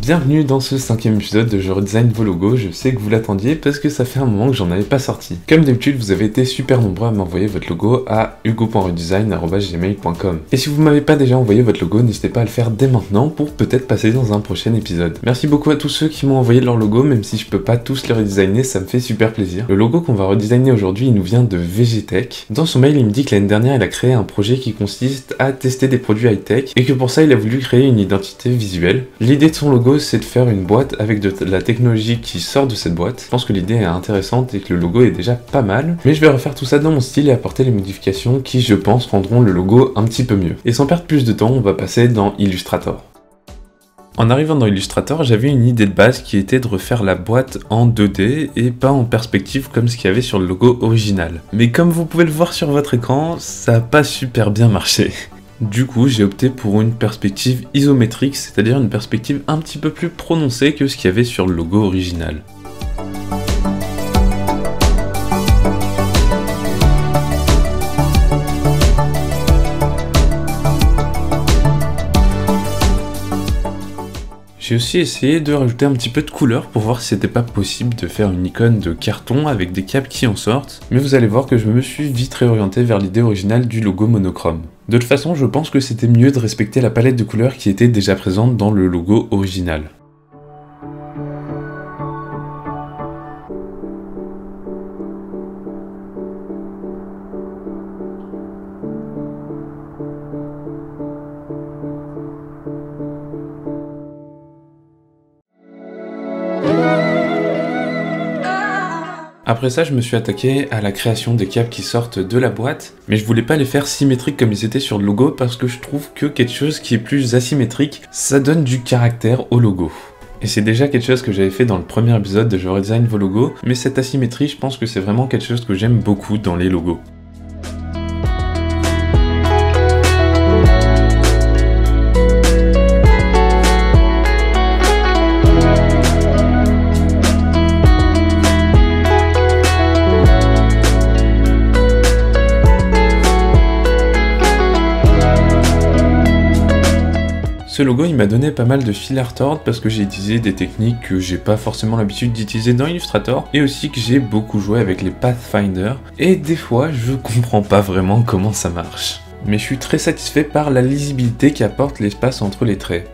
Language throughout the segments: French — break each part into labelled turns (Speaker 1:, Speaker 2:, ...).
Speaker 1: Bienvenue dans ce 5e épisode de Je redesign vos logos. Je sais que vous l'attendiez parce que ça fait un moment que j'en avais pas sorti. Comme d'habitude, vous avez été super nombreux à m'envoyer votre logo à hugo.redesign@gmail.com. Et si vous m'avez pas déjà envoyé votre logo, n'hésitez pas à le faire dès maintenant pour peut-être passer dans un prochain épisode. Merci beaucoup à tous ceux qui m'ont envoyé leur logo, même si je peux pas tous les redesigner, ça me fait super plaisir. Le logo qu'on va redesigner aujourd'hui, il nous vient de VGTech. Dans son mail, il me dit que l'année dernière, il a créé un projet qui consiste à tester des produits high-tech et que pour ça, il a voulu créer une identité visuelle. L'idée de son logo, c'est de faire une boîte avec de la technologie qui sort de cette boîte. Je pense que l'idée est intéressante et que le logo est déjà pas mal, mais je vais refaire tout ça dans mon style et apporter les modifications qui, je pense, rendront le logo un petit peu mieux. Et sans perdre plus de temps, on va passer dans Illustrator. En arrivant dans Illustrator, j'avais une idée de base qui était de refaire la boîte en 2D et pas en perspective comme ce qu'il y avait sur le logo original. Mais comme vous pouvez le voir sur votre écran, ça n'a pas super bien marché. Du coup, j'ai opté pour une perspective isométrique, c'est-à-dire une perspective un petit peu plus prononcée que ce qu'il y avait sur le logo original. J'ai aussi essayé de rajouter un petit peu de couleur pour voir si c'était pas possible de faire une icône de carton avec des caps qui en sortent, mais vous allez voir que je me suis vite réorienté vers l'idée originale du logo monochrome. De toute façon, je pense que c'était mieux de respecter la palette de couleurs qui était déjà présente dans le logo original. Après ça, je me suis attaqué à la création des caps qui sortent de la boîte, mais je voulais pas les faire symétriques comme ils étaient sur le logo parce que je trouve que quelque chose qui est plus asymétrique, ça donne du caractère au logo. Et c'est déjà quelque chose que j'avais fait dans le premier épisode de Je redesign vos logos, mais cette asymétrie, je pense que c'est vraiment quelque chose que j'aime beaucoup dans les logos. Ce logo, il m'a donné pas mal de fil à retordre parce que j'ai utilisé des techniques que j'ai pas forcément l'habitude d'utiliser dans Illustrator et aussi que j'ai beaucoup joué avec les Pathfinder et des fois je comprends pas vraiment comment ça marche. Mais je suis très satisfait par la lisibilité qu'apporte l'espace entre les traits.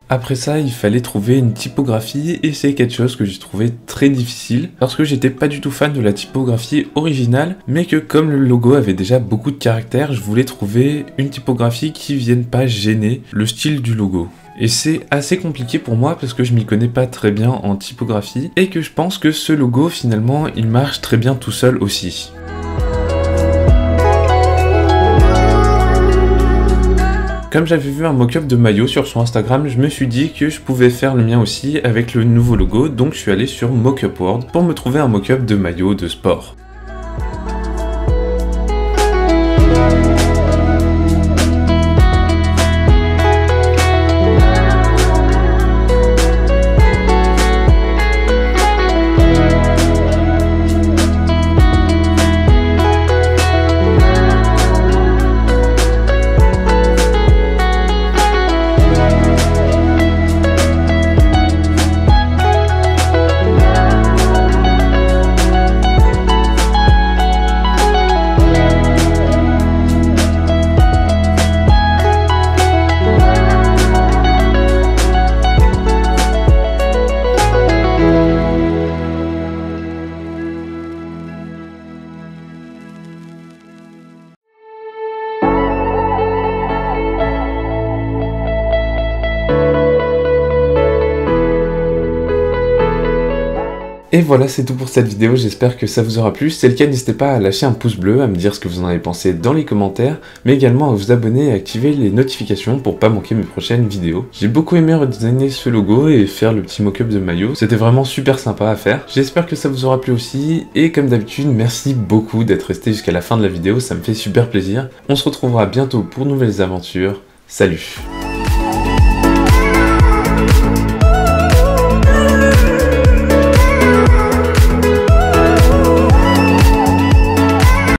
Speaker 1: Après ça, il fallait trouver une typographie et c'est quelque chose que j'ai trouvé très difficile parce que j'étais pas du tout fan de la typographie originale, mais que comme le logo avait déjà beaucoup de caractères, je voulais trouver une typographie qui vienne pas gêner le style du logo. Et c'est assez compliqué pour moi parce que je m'y connais pas très bien en typographie et que je pense que ce logo finalement il marche très bien tout seul aussi. Comme j'avais vu un mock-up de maillot sur son Instagram, je me suis dit que je pouvais faire le mien aussi avec le nouveau logo, donc je suis allé sur Mockup World pour me trouver un mock-up de maillot de sport. Et voilà, c'est tout pour cette vidéo, j'espère que ça vous aura plu. Si c'est le cas, n'hésitez pas à lâcher un pouce bleu, à me dire ce que vous en avez pensé dans les commentaires, mais également à vous abonner et à activer les notifications pour pas manquer mes prochaines vidéos. J'ai beaucoup aimé redesigner ce logo et faire le petit mock-up de maillot, c'était vraiment super sympa à faire. J'espère que ça vous aura plu aussi, et comme d'habitude, merci beaucoup d'être resté jusqu'à la fin de la vidéo, ça me fait super plaisir. On se retrouvera bientôt pour de nouvelles aventures. Salut!